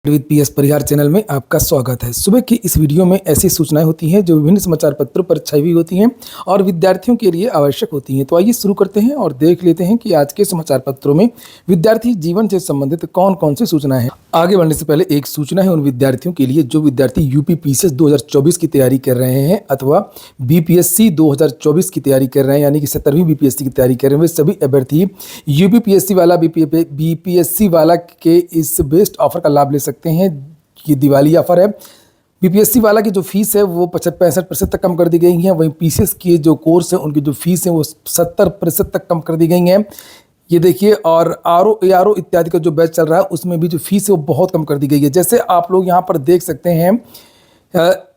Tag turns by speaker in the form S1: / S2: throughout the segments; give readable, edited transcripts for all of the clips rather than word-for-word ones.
S1: With PS Parihar channel में आपका स्वागत है। सुबह की इस वीडियो में ऐसी सूचनाएं होती हैं जो विभिन्न समाचार पत्रों पर छपी हुई होती हैं और विद्यार्थियों के लिए आवश्यक होती हैं। तो आइए शुरू करते हैं और देख लेते हैं कि आज के समाचार पत्रों में विद्यार्थी जीवन से संबंधित कौन कौन सी सूचनाएं हैं। आगे बढ़ने से पहले एक सूचना है उन विद्यार्थियों के लिए जो विद्यार्थी यूपी पीसीएस 2024 की तैयारी कर रहे हैं अथवा बीपीएससी 2024 की तैयारी कर रहे हैं, यानी कि 17वीं बीपीएससी की तैयारी कर रहे हैं। वे सभी अभ्यर्थी यूपीपीएससी वाला बीपीएससी वाला के इस बेस्ट ऑफर का लाभ ले सकते हैं। ये दिवाली ऑफर है। बीपीएससी वाला की जो फीस है वो 65% तक कम कर दी गई है। वहीं पीसीएस के जो कोर्स है उनकी जो फीस है वो 70% तक कम कर दी गई है। ये देखिए, और आरओ इत्यादि का जो बैच चल रहा है उसमें भी जो फीस है वो बहुत कम कर दी गई है। जैसे आप लोग यहाँ पर देख सकते हैं,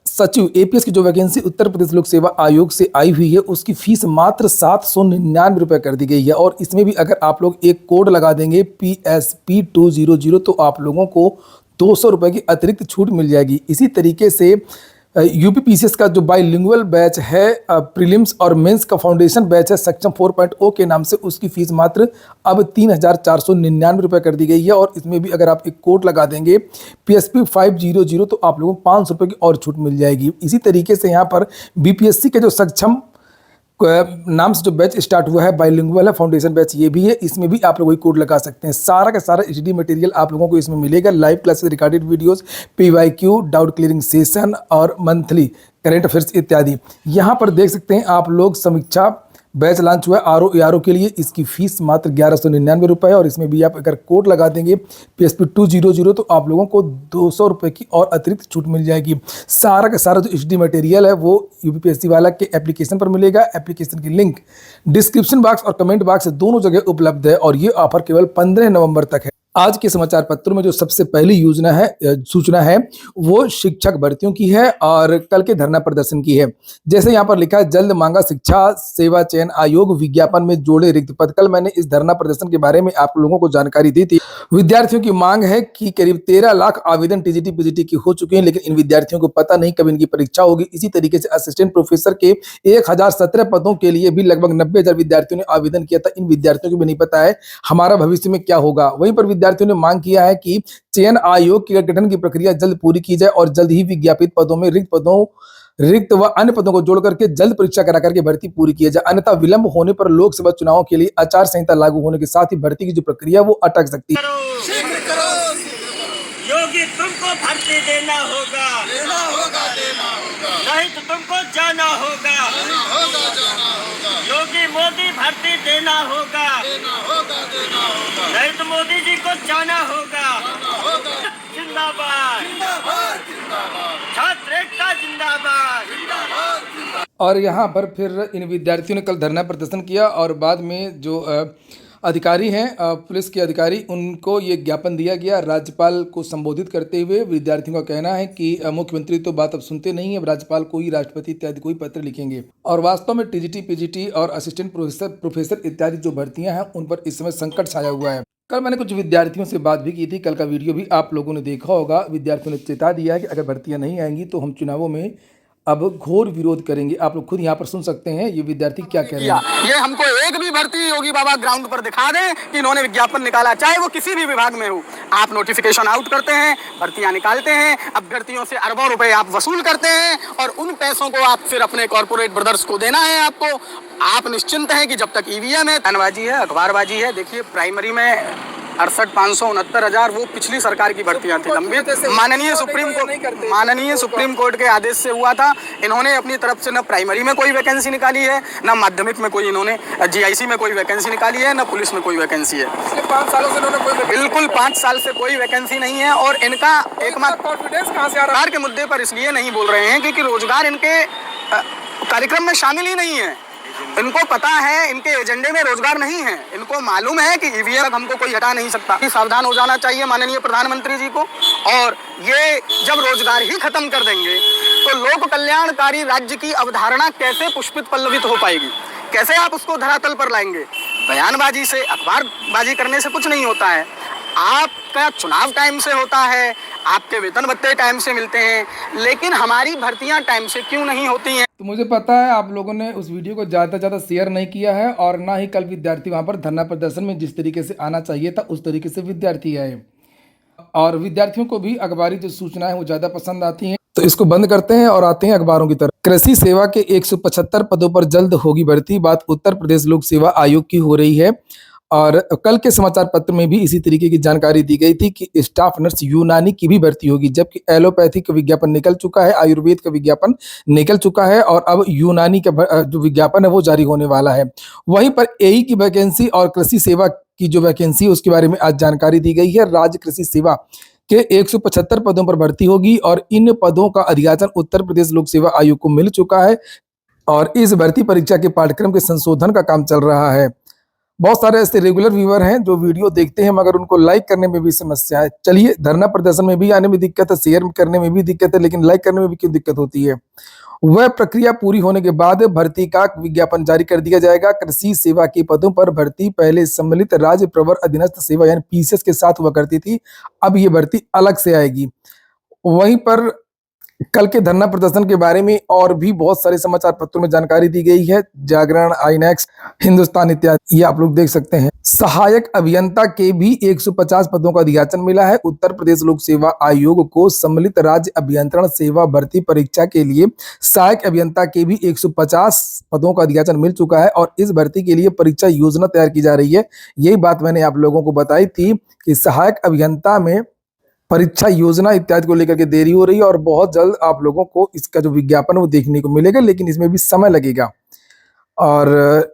S1: सचिव एपीएस की जो वैकेंसी उत्तर प्रदेश लोक सेवा आयोग से आई हुई है उसकी फीस मात्र 799 रुपये कर दी गई है। और इसमें भी अगर आप लोग एक कोड लगा देंगे PSP200 तो आप लोगों को 200 रुपये की अतिरिक्त छूट मिल जाएगी। इसी तरीके से यूपी पीसीएस का जो बाइलिंगुअल बैच है, प्रीलिम्स और मेंस का फाउंडेशन बैच है सक्षम 4.0 के नाम से, उसकी फीस मात्र अब 3499 रुपये कर दी गई है। और इसमें भी अगर आप एक कोड लगा देंगे PSP500 तो आप लोगों को 500 रुपये की और छूट मिल जाएगी। इसी तरीके से यहाँ पर बीपीएससी के जो सक्षम नाम से जो बैच स्टार्ट हुआ है बाइलिंगुअल है फाउंडेशन बैच, ये भी है। इसमें भी आप लोग वही कोड लगा सकते हैं। सारा का सारा एचडी मटेरियल आप लोगों को इसमें मिलेगा। Live classes, recorded videos, PYQ, doubt clearing session और मंथली करंट अफेयर्स इत्यादि। यहाँ पर देख सकते हैं आप लोग समीक्षा बैच लॉन्च हुआ है आरओ के लिए। इसकी फीस मात्र 1199 रुपये है। और इसमें भी आप अगर कोड लगा देंगे PSP200 तो आप लोगों को 200 रुपये की और अतिरिक्त छूट मिल जाएगी। सारा का सारा जो एचडी मटेरियल है वो यूपीपीएससी वाला के एप्लीकेशन पर मिलेगा। एप्लीकेशन की लिंक डिस्क्रिप्शन बॉक्स और कमेंट बॉक्स दोनों जगह उपलब्ध है। और ये ऑफर केवल 15 नवंबर तक है। आज के समाचार पत्रों में जो सबसे पहली सूचना है वो शिक्षक भर्तियों की है और कल के धरना प्रदर्शन की है। जैसे यहाँ पर लिखा है, जल्द मांगा शिक्षा सेवा चयन आयोग विज्ञापन में जोड़े रिक्त पद। कल मैंने इस धरना प्रदर्शन के बारे में आप लोगों को जानकारी दी थी। विद्यार्थियों की मांग है कि करीब 13 लाख आवेदन टीजीटी पीजीटी की हो चुके हैं, लेकिन इन विद्यार्थियों को पता नहीं कब इनकी परीक्षा होगी। इसी तरीके से असिस्टेंट प्रोफेसर के 1017 पदों के लिए भी लगभग 90,000 विद्यार्थियों ने आवेदन किया था। इन विद्यार्थियों को भी नहीं पता है हमारा भविष्य में क्या होगा। वहीं पर विद्यार्थियों ने मांग किया है कि चयन आयोग के गठन की प्रक्रिया जल्द पूरी की जाए और जल्द ही विज्ञापित पदों में रिक्त व अन्य पदों को जोड़ करके जल्द परीक्षा करा करके भर्ती पूरी की जाए। अन्यथा विलंब होने पर लोकसभा चुनावों के लिए आचार संहिता लागू होने के साथ ही भर्ती की जो प्रक्रिया वो अटक सकती है।
S2: योगी तुमको भर्ती देना होगा, नहीं तो तुमको जाना होगा। योगी मोदी भर्ती देना होगा, नहीं तो मोदी जी को जाना होगा। जिंदाबाद, छात्र एकता जिंदाबाद।
S1: और यहाँ पर फिर इन विद्यार्थियों ने कल धरना प्रदर्शन किया और बाद में जो अधिकारी हैं, पुलिस के अधिकारी, उनको ये ज्ञापन दिया गया। राज्यपाल को संबोधित करते हुए विद्यार्थियों का कहना है कि मुख्यमंत्री तो बात अब सुनते नहीं है, राज्यपाल को ही, राष्ट्रपति इत्यादि को ही पत्र लिखेंगे। और वास्तव में टीजीटी पीजीटी और असिस्टेंट प्रोफेसर इत्यादि जो भर्तियां हैं उन पर इस समय संकट छाया हुआ है। कल मैंने कुछ विद्यार्थियों से बात भी की थी, कल का वीडियो भी आप लोगों ने देखा होगा। विद्यार्थियों ने चेता दिया है कि अगर भर्तियां नहीं आएंगी तो हम चुनावों में अब घोर विरोध करेंगे। आप लोग खुद यहाँ पर सुन सकते हैं ये विद्यार्थी क्या कह रहे हैं।
S3: ये हमको एक भी भर्ती योगी बाबा ग्राउंड पर दिखा दें कि इन्होंने विज्ञापन निकाला, चाहे वो किसी भी विभाग में हो। आप नोटिफिकेशन आउट करते हैं, भर्तियां निकालते हैं, अभ्यर्थियों से अरबों रुपए आप वसूल करते हैं और उन पैसों को आप फिर अपने कॉर्पोरेट ब्रदर्स को देना है आपको। आप निश्चिंत हैं कि जब तक ईवीएम है, धनबाजी है, अखबारबाजी है। देखिए, प्राइमरी में 68,569,000 वो पिछली सरकार की भर्तियां थी लंबित। माननीय सुप्रीम कोर्ट के आदेश से हुआ था। इन्होंने अपनी तरफ से न प्राइमरी में कोई वैकेंसी निकाली है, न माध्यमिक में कोई, इन्होंने जीआईसी में कोई वैकेंसी निकाली है, न पुलिस में कोई वैकेंसी है। 5 सालों से इन्होंने बिल्कुल 5 साल से कोई वैकेंसी नहीं है। और इनका एकमात्र कॉन्फिडेंस कहाँ से आ रहा है के मुद्दे पर इसलिए नहीं बोल रहे हैं क्योंकि रोजगार इनके कार्यक्रम में शामिल ही नहीं है। इनको पता है इनके एजेंडे में रोजगार नहीं है। इनको मालूम है कि ईवीएम हमको कोई हटा नहीं सकता। सावधान हो जाना चाहिए माननीय प्रधानमंत्री जी को। और ये जब रोजगार ही खत्म कर देंगे तो लोक कल्याणकारी राज्य की अवधारणा कैसे पुष्पित पल्लवित हो पाएगी, कैसे आप उसको धरातल पर लाएंगे। बयानबाजी से, अखबारबाजी करने से कुछ नहीं होता है। आपका चुनाव टाइम से होता है, आपके वेतन भत्ते टाइम से मिलते हैं, लेकिन हमारी भर्तियां टाइम से क्यों नहीं होती हैं।
S1: तो मुझे पता है आप लोगों ने उस वीडियो को ज़्यादा से ज़्यादा शेयर नहीं किया है और ना ही कल विद्यार्थी वहाँ पर धरना प्रदर्शन में जिस तरीके से आना चाहिए था उस तरीके से विद्यार्थी आए। और विद्यार्थियों को भी अखबारी जो सूचनाएं वो ज्यादा पसंद आती हैं, तो इसको बंद करते हैं और आते हैं अखबारों की तरफ। कृषि सेवा के 175 पदों पर जल्द होगी भर्ती, बात उत्तर प्रदेश लोक सेवा आयोग की हो रही है। और कल के समाचार पत्र में भी इसी तरीके की जानकारी दी गई थी कि स्टाफ नर्स यूनानी की भी भर्ती होगी, जबकि एलोपैथिक का विज्ञापन निकल चुका है, आयुर्वेद का विज्ञापन निकल चुका है और अब यूनानी का जो विज्ञापन है वो जारी होने वाला है। वहीं पर एई की वैकेंसी और कृषि सेवा की जो वैकेंसी है उसके बारे में आज जानकारी दी गई है। राज्य कृषि सेवा के 175 पदों पर भर्ती होगी और इन पदों का अधियाचन उत्तर प्रदेश लोक सेवा आयोग को मिल चुका है और इस भर्ती परीक्षा के पाठ्यक्रम के संशोधन का काम चल रहा है। बहुत सारे ऐसे रेगुलर व्यूअर हैं जो वीडियो देखते हैं मगर उनको लाइक करने में भी समस्या है। चलिए, धरना प्रदर्शन में भी आने में दिक्कत है, शेयर करने में भी दिक्कत है, लेकिन लाइक करने में भी क्यों दिक्कत होती है। वह प्रक्रिया पूरी होने के बाद भर्ती का विज्ञापन जारी कर दिया जाएगा। कृषि सेवा के पदों पर भर्ती पहले सम्मिलित राज्य प्रवर अधीनस्थ सेवा यानी पीसीएस के साथ हुआ करती थी, अब ये भर्ती अलग से आएगी। वहीं पर कल के धरना प्रदर्शन के बारे में और भी बहुत सारे समाचार पत्रों में जानकारी दी गई है। जागरण, आईनेक्स, हिंदुस्तान इत्यादि, ये आप लोग देख सकते हैं। सहायक अभियंता के भी 150 पदों का अधियाचन मिला है। उत्तर प्रदेश लोक सेवा आयोग को सम्मिलित राज्य अभियंत्रण सेवा भर्ती परीक्षा के लिए सहायक अभियंता के भी 150 पदों का अधियाचन मिल चुका है और इस भर्ती के लिए परीक्षा योजना तैयार की जा रही है। यही बात मैंने आप लोगों को बताई थी कि सहायक अभियंता में परीक्षा योजना इत्यादि को लेकर के देरी हो रही है और बहुत जल्द आप लोगों को इसका जो विज्ञापन वो देखने को मिलेगा, लेकिन इसमें भी समय लगेगा। और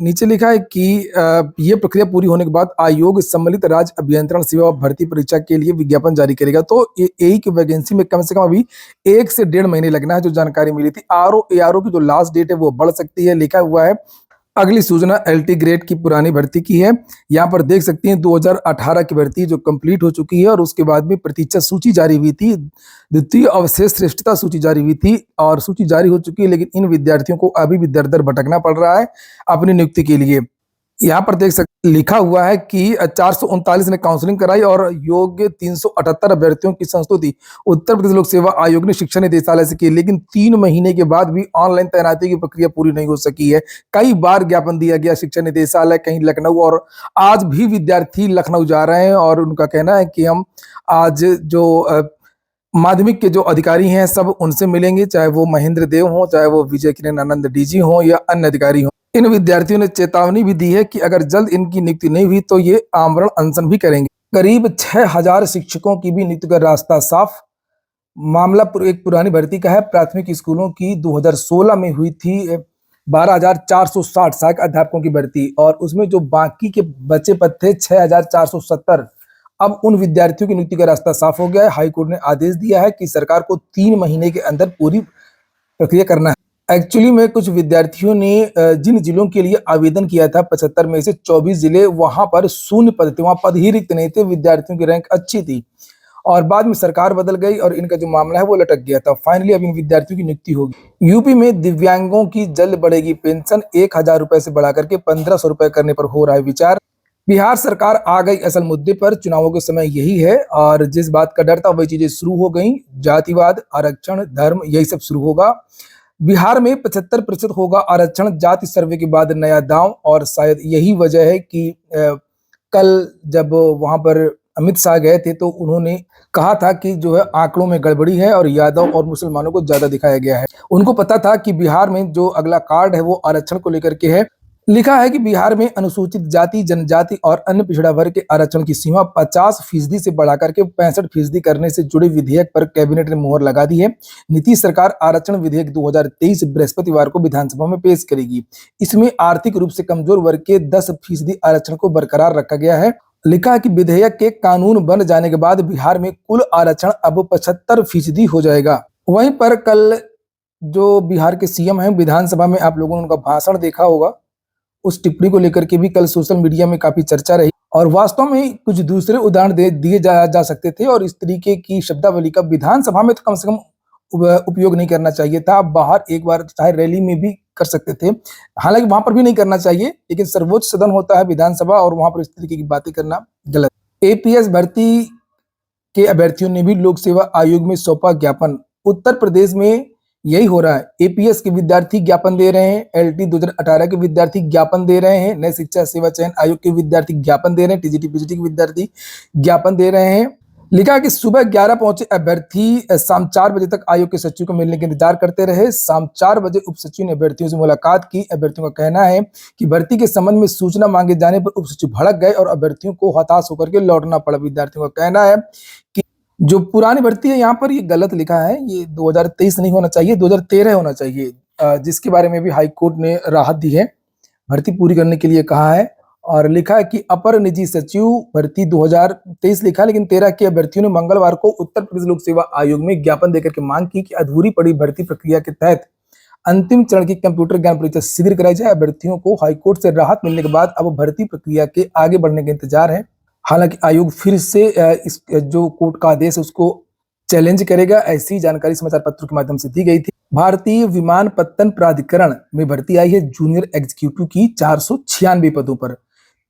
S1: नीचे लिखा है कि ये प्रक्रिया पूरी होने के बाद आयोग सम्मिलित राज्य अभियंत्रण सेवा भर्ती परीक्षा के लिए विज्ञापन जारी करेगा। तो एई की वैकेंसी में कम से कम अभी 1 से 1.5 महीने लगना है, जो जानकारी मिली थी। एआरओ की जो लास्ट डेट है वो बढ़ सकती है, लिखा हुआ है। अगली सूचना एलटी ग्रेड की पुरानी भर्ती की है। यहाँ पर देख सकते हैं 2018 की भर्ती जो कंप्लीट हो चुकी है और उसके बाद में प्रतीक्षा सूची जारी हुई थी, द्वितीय अवशेष श्रेष्ठता सूची जारी हुई थी और सूची जारी हो चुकी है, लेकिन इन विद्यार्थियों को अभी भी दर दर भटकना पड़ रहा है अपनी नियुक्ति के लिए। यहाँ पर देख सकते लिखा हुआ है कि 439 ने काउंसलिंग कराई और योग्य 378 अभ्यर्थियों की संस्तुति उत्तर प्रदेश लोक सेवा आयोग ने शिक्षा निदेशालय से की, लेकिन 3 महीने के बाद भी ऑनलाइन तैनाती की प्रक्रिया पूरी नहीं हो सकी है। कई बार ज्ञापन दिया गया शिक्षा निदेशालय, कहीं लखनऊ, और आज भी विद्यार्थी लखनऊ जा रहे हैं और उनका कहना है कि हम आज जो माध्यमिक के जो अधिकारी हैं सब उनसे मिलेंगे, चाहे वो महेंद्र देव हो, चाहे वो विजय किरण आनंद डीजी हो या अन्य अधिकारी हो। इन विद्यार्थियों ने चेतावनी भी दी है कि अगर जल्द इनकी नियुक्ति नहीं हुई तो ये आमरण अनशन भी करेंगे। करीब 6000 शिक्षकों की भी नियुक्ति का रास्ता साफ। मामला एक पुरानी भर्ती का है। प्राथमिक स्कूलों की 2016 में हुई थी 12,460 सहायक अध्यापकों की भर्ती और उसमें जो बाकी के बचे पद थे 6,470। अब उन विद्यार्थियों की नियुक्ति का रास्ता साफ हो गया है। हाईकोर्ट ने आदेश दिया है कि सरकार को 3 महीने के अंदर पूरी प्रक्रिया करना है। एक्चुअली में कुछ विद्यार्थियों ने जिन जिलों के लिए आवेदन किया था 75 में से 24 जिले, वहां पर शून्य पद थे, वहां पद ही रिक्त नहीं थे, विद्यार्थियों की रैंक अच्छी थी और बाद में सरकार बदल गई और इनका जो मामला है वो लटक गया था। फाइनली अब इन विद्यार्थियों की नियुक्ति होगी। यूपी में दिव्यांगों की जल्द बढ़ेगी पेंशन, 1000 रुपए से बढ़ा करके 1500 रुपए करने पर हो रहा है विचार। बिहार सरकार आ गई असल मुद्दे पर, चुनावों के समय यही है और जिस बात का डर था वही चीजें शुरू हो गई। जातिवाद, आरक्षण, धर्म, यही सब शुरू होगा। बिहार में 75% होगा आरक्षण, जाति सर्वे के बाद नया दांव और शायद यही वजह है कि कल जब वहां पर अमित शाह गए थे तो उन्होंने कहा था कि जो है आंकड़ों में गड़बड़ी है और यादव और मुसलमानों को ज्यादा दिखाया गया है। उनको पता था कि बिहार में जो अगला कार्ड है वो आरक्षण को लेकर के है। लिखा है कि बिहार में अनुसूचित जाति, जनजाति और अन्य पिछड़ा वर्ग के आरक्षण की सीमा 50% से बढ़ाकर के 65% करने से जुड़े विधेयक पर कैबिनेट ने मुहर लगा दी है। नीतीश सरकार आरक्षण विधेयक 2023 बृहस्पतिवार को विधानसभा में पेश करेगी। इसमें आर्थिक रूप से कमजोर वर्ग के 10% आरक्षण को बरकरार रखा गया है। लिखा है कि विधेयक के कानून बन जाने के बाद बिहार में कुल आरक्षण अब 75% हो जाएगा। वहीं पर कल जो बिहार के सीएम हैं, विधानसभा में आप लोगों ने उनका भाषण देखा होगा, उस टिप्पणी को लेकर के भी कल सोशल मीडिया में काफी चर्चा रही और वास्तव में कुछ दूसरे उदाहरण दिए जा सकते थे और इस तरीके की शब्दावली का विधानसभा में तो कम से कम उपयोग नहीं करना चाहिए था। बाहर एक बार चाहे रैली में भी कर सकते थे, हालांकि वहां पर भी नहीं करना चाहिए, लेकिन सर्वोच्च सदन होता है विधानसभा और वहां पर इस तरीके की बातें करना गलत। एपीएस भर्ती के अभ्यर्थियों ने भी लोक सेवा आयोग में सौंपा ज्ञापन। उत्तर प्रदेश में यही हो रहा है। एपीएस के विद्यार्थी ज्ञापन दे रहे हैं, एलटी 2018 के विद्यार्थी ज्ञापन दे रहे हैं, नए शिक्षा सेवा चयन आयोग के विद्यार्थी ज्ञापन दे रहे हैं, टीजीटी पीजीटी के विद्यार्थी ज्ञापन दे रहे हैं। लिखा कि सुबह 11 पहुंचे अभ्यर्थी शाम 4 बजे तक आयोग के सचिव को मिलने का इंतजार करते रहे। शाम 4 बजे उप सचिव ने अभ्यर्थियों से मुलाकात की। अभ्यर्थियों का कहना है कि भर्ती के संबंध में सूचना मांगे जाने पर उप सचिव भड़क गए और अभ्यर्थियों को हताश होकर के लौटना पड़ा। विद्यार्थियों का कहना है कि जो पुरानी भर्ती है यहाँ पर ये गलत लिखा है, ये 2023 नहीं होना चाहिए, 2013 होना चाहिए, जिसके बारे में भी हाई कोर्ट ने राहत दी है। भर्ती पूरी करने के लिए कहा है और लिखा है कि अपर निजी सचिव भर्ती 2023 लिखा है, लेकिन 13 के अभ्यर्थियों ने मंगलवार को उत्तर प्रदेश लोक सेवा आयोग में ज्ञापन देकर के मांग की कि अधूरी पड़ी भर्ती प्रक्रिया के तहत अंतिम चरण की कंप्यूटर ज्ञान परीक्षा शीघ्र कराई जाए। अभ्यर्थियों को हाईकोर्ट से राहत मिलने के बाद अब भर्ती प्रक्रिया के आगे बढ़ने का इंतजार है। हालांकि आयोग फिर से इस जो कोर्ट का आदेश है उसको चैलेंज करेगा, ऐसी जानकारी समाचार पत्रों के माध्यम से दी गई थी। भारतीय विमानपत्तन प्राधिकरण में भर्ती आई है जूनियर एग्जीक्यूटिव की 496 पदों पर।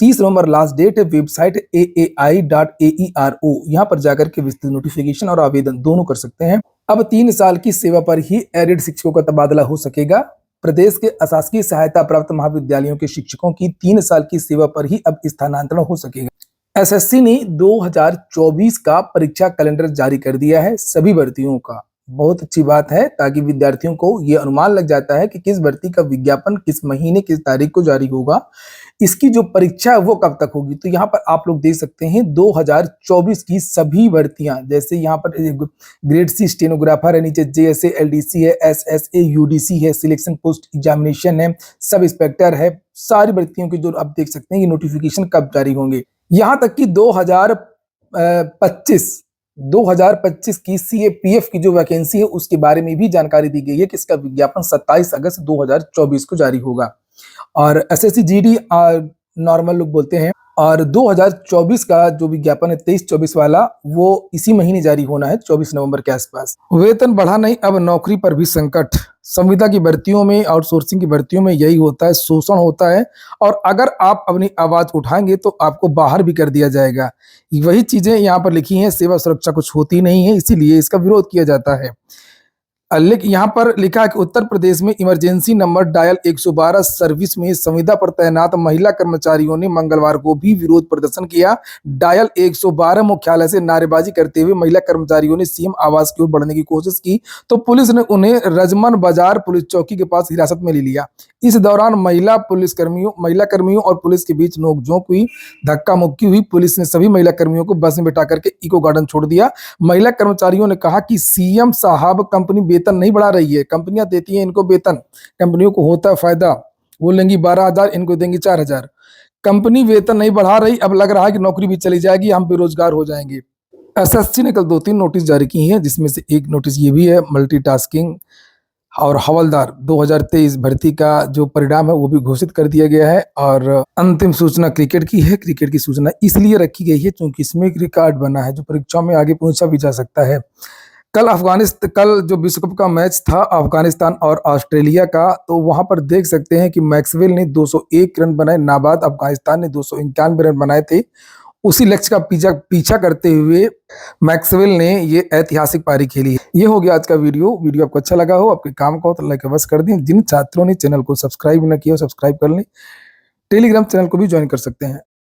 S1: 30 नवंबर लास्ट डेट है। वेबसाइट aai.aero, यहाँ पर जाकर के विस्तृत नोटिफिकेशन और आवेदन दोनों कर सकते हैं। अब 3 साल की सेवा पर ही एडेड शिक्षकों का तबादला हो सकेगा। प्रदेश के अशासकीय सहायता प्राप्त महाविद्यालयों के शिक्षकों की 3 साल की सेवा पर ही अब स्थानांतरण हो सकेगा। एसएससी ने 2024 का परीक्षा कैलेंडर जारी कर दिया है सभी भर्तियों का। बहुत अच्छी बात है, ताकि विद्यार्थियों को ये अनुमान लग जाता है कि किस भर्ती का विज्ञापन किस महीने किस तारीख को जारी होगा, इसकी जो परीक्षा है वो कब तक होगी। तो यहाँ पर आप लोग देख सकते हैं 2024 की सभी भर्तियां, जैसे यहाँ पर ग्रेड सी स्टेनोग्राफर है, नीचे जेएसए एलडीसी है, एसएसए यूडीसी है, सिलेक्शन पोस्ट एग्जामिनेशन है, सब इंस्पेक्टर है, सारी भर्तियों की जो आप देख सकते हैं ये नोटिफिकेशन कब जारी होंगे। यहाँ तक कि 2025 की सीएपीएफ की जो वैकेंसी है उसके बारे में भी जानकारी दी गई है कि इसका विज्ञापन 27 अगस्त 2024 को जारी होगा। और एसएससी जीडी नॉर्मल लोग बोलते हैं, और 2024 का जो विज्ञापन है 23-24 वाला वो इसी महीने जारी होना है, 24 नवंबर के आसपास। वेतन बढ़ा नहीं, अब नौकरी पर भी संकट। संविदा की भर्तियों में, आउटसोर्सिंग की भर्तियों में यही होता है, शोषण होता है, और अगर आप अपनी आवाज उठाएंगे तो आपको बाहर भी कर दिया जाएगा। वही चीजें यहाँ पर लिखी हैं, सेवा सुरक्षा कुछ होती नहीं है, इसीलिए इसका विरोध किया जाता है। लेकिन यहाँ पर लिखा है कि उत्तर प्रदेश में इमरजेंसी नंबर डायल 112 सर्विस में संविदा पर तैनात महिला कर्मचारियों ने मंगलवार को भी विरोध प्रदर्शन किया। डायल 112 मुख्यालय से नारेबाजी करते हुए महिला कर्मचारियों ने सीएम आवास की ओर बढ़ने की कोशिश की तो पुलिस ने उन्हें रजमन बाजार पुलिस चौकी के पास हिरासत में ले लिया। इस दौरान महिला कर्मियों और पुलिस के बीच नोकझोंक हुई, धक्का मुक्की हुई। पुलिस ने सभी महिला कर्मियों को बस में बैठा करके इको गार्डन छोड़ दिया। महिला कर्मचारियों ने कहा कि सीएम साहब कंपनी वेतन नहीं बढ़ा रही है, कंपनियां देती हैं इनको वेतन, कंपनियों को होता है फायदा, वो लेंगी 12,000, इनको देंगी 4,000। कंपनी वेतन नहीं बढ़ा रही, अब लग रहा है कि नौकरी भी चली जाएगी, हम बेरोजगार हो जाएंगे। एसएससी ने कल 2-3 नोटिस जारी की हैं, जिसमें से एक नोटिस ये भी है, मल्टीटास्किंग और हवलदार 2023 भर्ती का जो परिणाम है वो भी घोषित कर दिया गया है। और अंतिम सूचना क्रिकेट की है। क्रिकेट की सूचना इसलिए रखी गई है क्योंकि इसमें एक रिकॉर्ड बना है जो परीक्षाओं में आगे पूछा भी जा सकता है। कल जो विश्व कप का मैच था अफगानिस्तान और ऑस्ट्रेलिया का, तो वहां पर देख सकते हैं कि मैक्सवेल ने 201 रन बनाए, नाबाद अफगानिस्तान ने 291 रन बनाए थे। उसी लक्ष्य का पीछा करते हुए मैक्सवेल ने ये ऐतिहासिक पारी खेली। ये हो गया आज का वीडियो आपको अच्छा लगा हो, आपके काम का हो तो लाइक अवश्य कर दें। जिन छात्रों ने चैनल को सब्सक्राइब न किया हो सब्सक्राइब कर लें। टेलीग्राम चैनल को भी ज्वाइन कर सकते हैं।